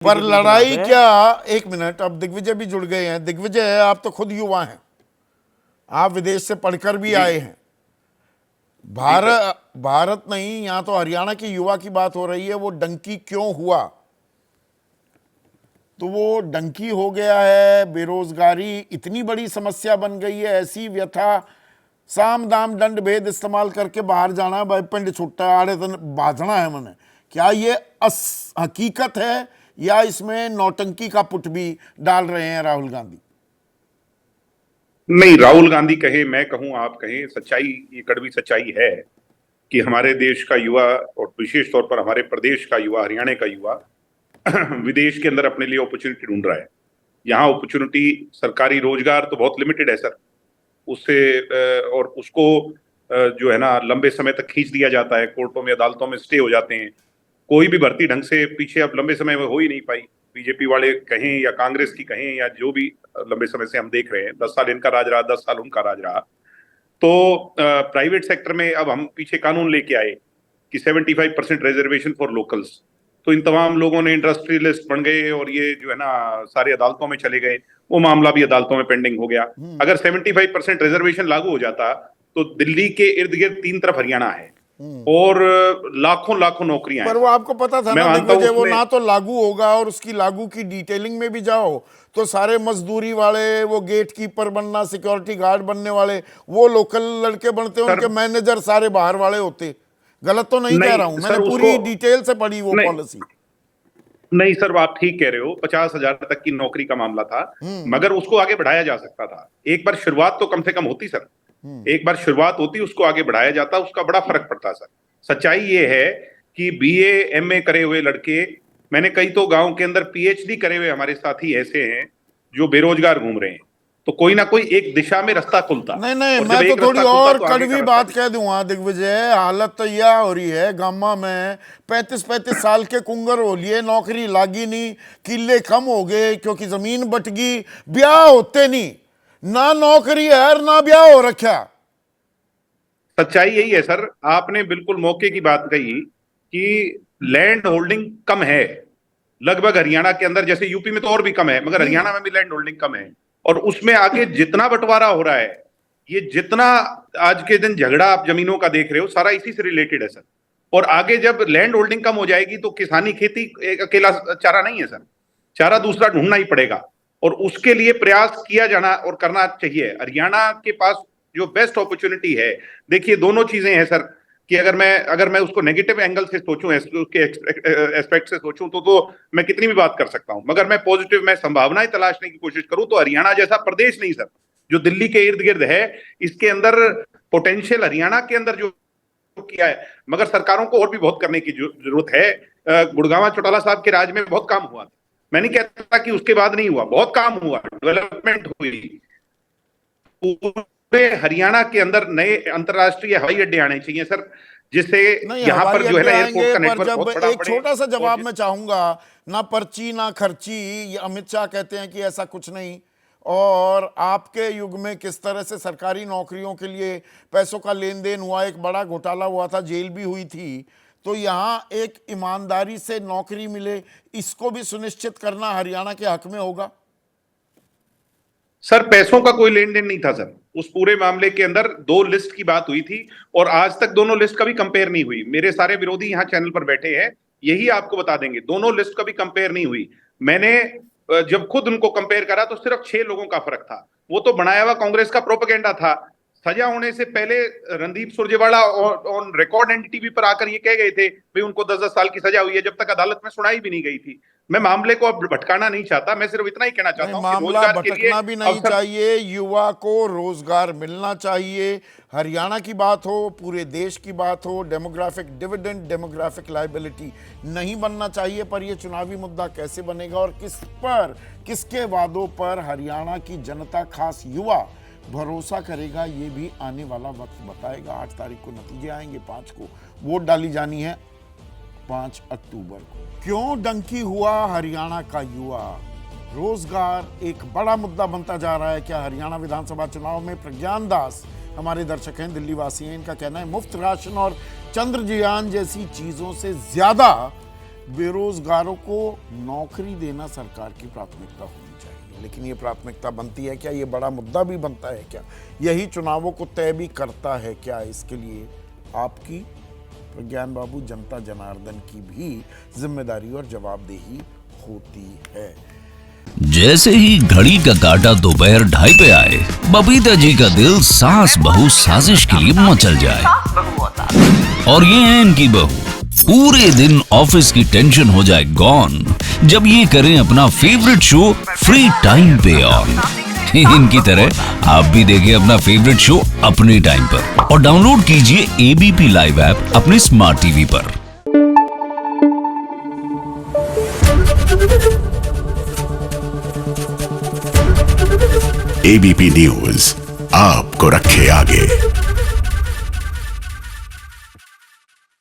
पर लड़ाई क्या, एक मिनट, अब दिग्विजय भी जुड़ गए हैं। दिग्विजय, आप तो खुद युवा हैं, आप विदेश से पढ़कर भी आए हैं। भारत नहीं, यहां तो हरियाणा के युवा की बात हो रही है। वो डंकी क्यों हुआ? तो वो डंकी हो गया है, बेरोजगारी इतनी बड़ी समस्या बन गई है, ऐसी व्यथा, साम दाम दंड भेद इस्तेमाल करके बाहर जाना, पिंड छुट्टा आड़े तन बाजना है मैंने। क्या ये हकीकत है या इसमें नौटंकी का पुट भी डाल रहे हैं राहुल गांधी? नहीं, राहुल गांधी कहे, मैं कहूं, आप कहें, सच्चाई, ये कड़वी सच्चाई है कि हमारे देश का युवा और विशेष तौर पर हमारे प्रदेश का युवा, हरियाणा का युवा विदेश के अंदर अपने लिए अपॉर्चुनिटी ढूंढ रहा है। यहाँ अपॉर्चुनिटी, सरकारी रोजगार तो बहुत लिमिटेड है सर, उससे और उसको जो है ना लंबे समय तक खींच दिया जाता है, कोर्टों में अदालतों में स्टे हो जाते हैं। कोई भी भर्ती ढंग से पीछे अब लंबे समय में हो ही नहीं पाई। बीजेपी वाले कहें या कांग्रेस की कहें या जो भी लंबे समय से हम देख रहे हैं, 10 साल इनका राज रहा, 10 साल उनका राज रहा। तो प्राइवेट सेक्टर में अब हम पीछे कानून लेके आए कि 75% रिजर्वेशन फॉर लोकल्स। तो इन तमाम लोगों ने इंडस्ट्रियलिस्ट बन गए और ये जो है ना सारे अदालतों में चले गए। वो मामला भी अदालतों में पेंडिंग हो गया। अगर 75% रिजर्वेशन लागू हो जाता तो दिल्ली के इर्द गिर्द 3 तरफ हरियाणा है और लाखों लाखों नौकरियां पर हैं। वो आपको पता था मैं ना मानता हूं दिग्विजय, वो उसमें ना तो लागू होगा, और उसकी लागू की डिटेलिंग में भी जाओ तो सारे मजदूरी वाले, वो गेट कीपर बनना, सिक्योरिटी गार्ड बनने वाले, वो लोकल लड़के बनते, सर, उनके मैनेजर सारे बाहर वाले होते। गलत तो नहीं कह रहा हूं, मैंने सर पूरी उसको डिटेल से पढ़ी वो नहीं, पॉलिसी। नहीं सर, आप ठीक कह रहे हो, 50,000 तक की नौकरी का मामला था, मगर उसको आगे बढ़ाया जा सकता था। एक बार शुरुआत तो कम से कम होती सर, एक बार शुरुआत होती, उसको आगे बढ़ाया जाता, उसका बड़ा फर्क पड़ता सर। सच्चाई ये है कि बीए एमए करे हुए लड़के, मैंने कई तो गांव के अंदर पीएचडी करे हुए हमारे साथी ऐसे हैं जो बेरोजगार घूम रहे हैं। तो कोई ना कोई एक दिशा में रास्ता खुलता, नहीं नहीं, और जब मैं तो एक थोड़ी रास्ता खुलता और तो आगे का कड़वी रास्ता बात भी। कह दूंगा दिग्विजय। हालत तो यह हो रही है गामा में, 35-35 साल के कुंगर हो लिए, नौकरी लागी नहीं, किले कम हो गए क्योंकि जमीन बट गई, ब्याह होते नहीं, ना नौकरी है ना ब्याह हो रखा। सच्चाई यही है सर, आपने बिल्कुल मौके की बात कही कि लैंड होल्डिंग कम है लगभग हरियाणा के अंदर, जैसे यूपी में तो और भी कम है, मगर हरियाणा में भी लैंड होल्डिंग कम है। और उसमें आगे जितना बंटवारा हो रहा है, ये जितना आज के दिन झगड़ा आप जमीनों का देख रहे हो, सारा इसी से रिलेटेड है सर। और आगे जब लैंड होल्डिंग कम हो जाएगी तो किसानी खेती एक अकेला चारा नहीं है सर, चारा दूसरा ढूंढना ही पड़ेगा, और उसके लिए प्रयास किया जाना और करना चाहिए। हरियाणा के पास जो बेस्ट अपॉर्चुनिटी है, देखिए दोनों चीजें हैं सर, कि अगर मैं उसको नेगेटिव एंगल से सोचूं, उसके एस्पेक्ट से सोचूं, तो मैं कितनी भी बात कर सकता हूं, मगर मैं पॉजिटिव, मैं संभावनाएं तलाशने की कोशिश करूं तो हरियाणा जैसा प्रदेश नहीं सर, जो दिल्ली के इर्द गिर्द है, इसके अंदर पोटेंशियल हरियाणा के अंदर जो किया है, मगर सरकारों को और भी बहुत करने की जरूरत है। गुड़गांव चौटाला साहब के राज में बहुत काम हुआ, मैं नहीं कहता कि उसके बाद नहीं हुआ, बहुत काम हुआ, डेवलपमेंट हुई। पूरे हरियाणा के अंदर नए अंतरराष्ट्रीय हवाई अड्डे आने चाहिए सर, जिससे नहीं, यहाँ पर हवाई जो है अड्डे ना आएंगे, एयरपोर्ट का पर नेटवर्क जब बहुत बड़ा एक पड़े। छोटा सा जवाब और मैं चाहूंगा, ना पर्ची ना खर्ची, ये अमित शाह कहते हैं कि ऐसा कुछ नहीं। और आपके युग में किस तरह से सरकारी नौकरियों के लिए पैसों का लेन देन हुआ, एक बड़ा घोटाला हुआ था, जेल भी हुई थी। तो यहाँ एक ईमानदारी से नौकरी मिले, इसको भी सुनिश्चित करना हरियाणा के हक में होगा। सर पैसों का कोई लेन देन नहीं था सर, उस पूरे मामले के अंदर 2 लिस्ट की बात हुई थी, और आज तक दोनों लिस्ट कभी कंपेयर नहीं हुई। मेरे सारे विरोधी यहाँ चैनल पर बैठे हैं, यही आपको बता देंगे, दोनों लिस्ट कभी कंपेयर नहीं हुई। मैंने जब खुद उनको कंपेयर करा तो सिर्फ 6 लोगों का फर्क था, वो तो बनाया हुआ कांग्रेस का प्रोपेगेंडा था। सजा होने से पहले Randeep Surjewala on record NDTV पर आकर ये कह गए थे भाई उनको 10-10 साल की सजा हुई है, जब तक अदालत में सुनाई भी नहीं गई थी। मैं मामले को अब भटकाना नहीं चाहता, मैं सिर्फ इतना ही कहना नहीं, चाहता हूं कि मामला रोजगार के लिए भटकना भी नहीं अवसर। चाहिए, युवा को रोजगार मिलना चाहिए। हरियाणा की बात हो, पूरे देश की बात हो, डेमोग्राफिक डिविडेंड, डेमोग्राफिक लायबिलिटी नहीं बनना चाहिए। पर यह चुनावी मुद्दा कैसे बनेगा और किस पर, किसके वादों पर हरियाणा की जनता, खास युवा, भरोसा करेगा, ये भी आने वाला वक्त बताएगा। 8 तारीख को नतीजे आएंगे, 5 को वोट डाली जानी है, 5 अक्टूबर को। क्यों डंकी हुआ हरियाणा का युवा? रोजगार एक बड़ा मुद्दा बनता जा रहा है। क्या हरियाणा विधानसभा चुनाव में, प्रज्ञान दास हमारे दर्शक हैं, दिल्ली वासी हैं, इनका कहना है मुफ्त राशन और चंद्रयान जैसी चीजों से ज्यादा बेरोजगारों को नौकरी देना सरकार की प्राथमिकता होनी चाहिए, लेकिन ये प्राथमिकता बनती है क्या? ये बड़ा मुद्दा भी बनता है क्या? यही चुनावों को तय भी करता है क्या? इसके लिए आपकी, प्रज्ञान बाबू, जनता जनार्दन की भी जिम्मेदारी और जवाबदेही होती है। जैसे ही घड़ी का काटा दोपहर 2:30 पे आए, बबीता जी का दिल सास बहू साजिश के लिए मचल जाए। और ये है इनकी बहू, पूरे दिन ऑफिस की टेंशन हो जाए गॉन जब ये करें अपना फेवरेट शो फ्री टाइम पे ऑन। इनकी तरह आप भी देखें अपना फेवरेट शो अपने टाइम पर और डाउनलोड कीजिए एबीपी लाइव ऐप अपने स्मार्ट टीवी पर। एबीपी न्यूज आपको रखे आगे।